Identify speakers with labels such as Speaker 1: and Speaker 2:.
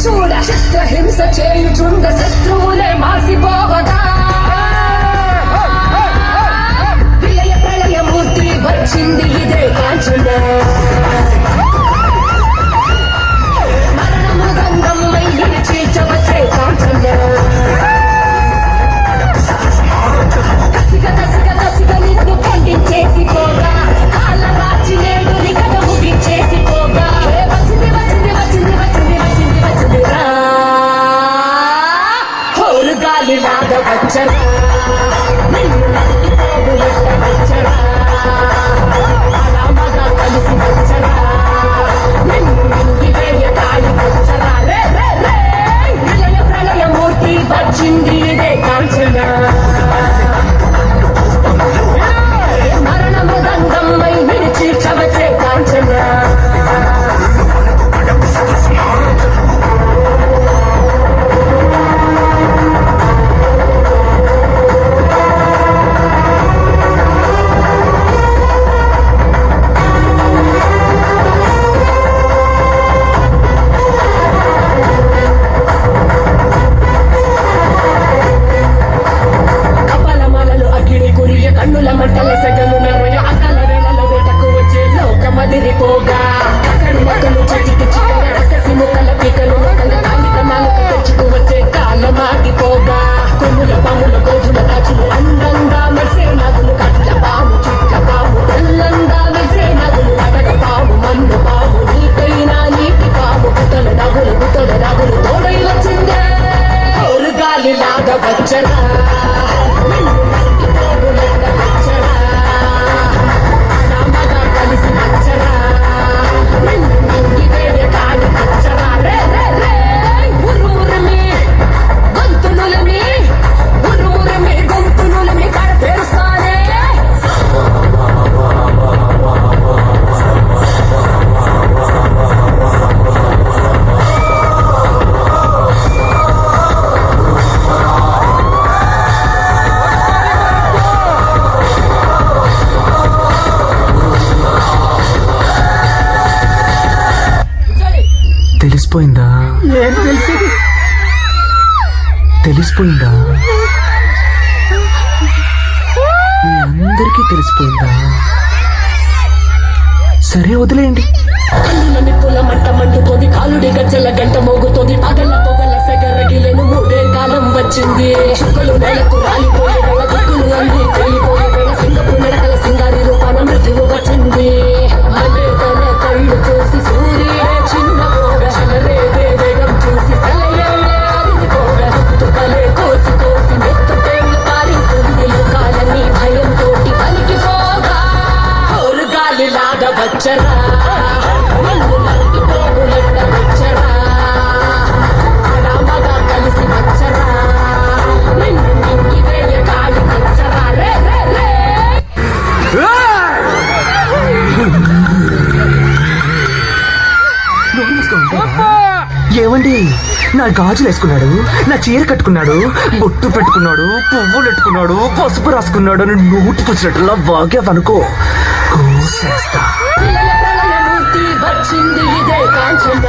Speaker 1: చూడ చిత్రహింస చేయుచుండ శత్రువులే మాసిపోవగా విలయ ప్రళయమూర్తి వచ్చింది ఇదే కాంచన మరణము గంగమ్మై నిలిచీచవచ్చే కాంచన కసిగ నిన్ను ఖండించేసి పోగా కాళ్ళ రాచి నేడు నికట ముగించేసి పోగా వచ్చింది వచ్చింది వచ్చింది వచ్చింది వచ్చింది వచ్చింది రా హోరు గాలి లాగ వచ్చరా నిన్ను నరికి పోగులెట్ట వచ్చరా అలా మగ కలిసి వచ్చరా నిన్ను నింగి వేయ కాలి వచ్చరా రే రే రే విలయ ప్రళయమూర్తి వచ్చింది ఇదే కాంచన మరణ మృదంగమ్మై నిలిచి చవచే కాంచన కన్నుల మంటల సెగలు నరయ అకల వేళల వేటకు వచ్చే లోకమదిరిపోగా అక్కడి మొక్కలు చెట్టుకి చిక్కల రకసి ముక్కల పీకలు మొక్కల కాలిక నాలుక తెచ్చుకు వచ్చే కాలమాగిపోగా కొమ్ముల పాముల గోధుమ దాచులు అందంగా మెరిసే నగులు కట్ల పాము చుట్ల పాము తెల్లంగా మెరిసే నగులు అడగ పాము మన్ను పాము నీకైనా నీటి పాము గుతల నగులు తోడై వచ్చిందే ఓరు గాలి లాగా వచ్చరా
Speaker 2: తెలిసిపోయిందా తెలిసిపోయిందా మీ అందరికీ తెలిసిపోయిందా? సరే వదిలేయండి.
Speaker 1: కన్నుల నిప్పుల మంట మండుతోంది కాలుడి గజ్జల గంట మోగుతోంది పగల పొగల సెగరగిలేను మూడే కాలం వచ్చింది చుక్కలు నెలకు రాలిపోయే వేళ దిక్కులు అన్ని తేలిపోయే వేళ సింగపు నడకల సింగారి రూపాన మృత్యువు వచ్చింది అదే తన కళ్ళు చూసి సూర్యుడే చిన్న పోగ చెలరేగే వేగం చూసి సెలయేళ్ళే అరిగిపోగ తుకలే కోసి కోసి నెత్తుటేళ్ళు పారిస్తుంది లోకాలన్నీ భయంతోటి పలికిపోగా ఓరు గాలి లాగా వచ్చరా నిన్ను నరికి పోగులెట్ట వచ్చరా అలా మగ కలిసి వచ్చరా నిన్ను నింగి వేయ కాలి వచ్చరా రే రే రే
Speaker 2: ఏమండి, నా గాజులు వేసుకున్నాడు, నా చీర కట్టుకున్నాడు, బొట్టు పెట్టుకున్నాడు, పువ్వులు పెట్టుకున్నాడు, పసుపు రాసుకున్నాడు అని నోటి పుచ్చినట్టులా బాగావనుకో కోసేస్తా.
Speaker 1: ప్రళయమూర్తి వచ్చింది ఇదే కాంచన